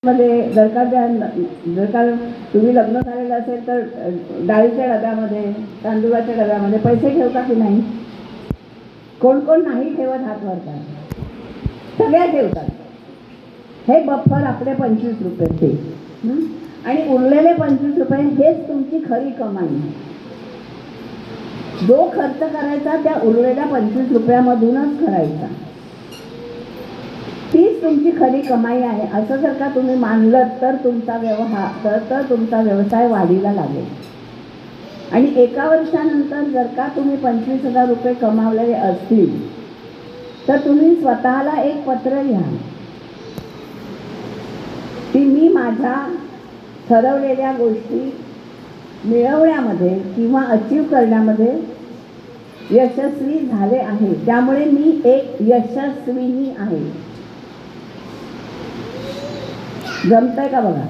मध्ये जर का तुम्ही लग्न झालेलं असेल तर डाळीच्या डब्यामध्ये, तांदूळाच्या डब्यामध्ये पैसे ठेवता की नाही? कोण कोण नाही ठेवत हात वर करा. सगळ्या ठेवतात. हे बफर आपले 25 रुपये ते, आणि उरलेले 25 रुपये हेच तुमची खरी कमाई. जो खर्च करायचा त्या उरलेल्या 25 रुपयामधूनच करायचा. तीच तुमची खरी कमाई आहे असं जर का तुम्ही मानलं तर तुमचा तुमचा व्यवसाय वाढीला लागेल. आणि एका वर्षानंतर जर का तुम्ही 25,000 रुपये कमावलेले असतील तर तुम्ही स्वतःला एक पत्र लिहा की मी माझ्या ठरवलेल्या गोष्टी मिळवण्यामध्ये किंवा अचीव करण्यामध्ये यशस्वी झाले आहे, त्यामुळे मी एक यशस्विनी आहे. जमतंय का बघा.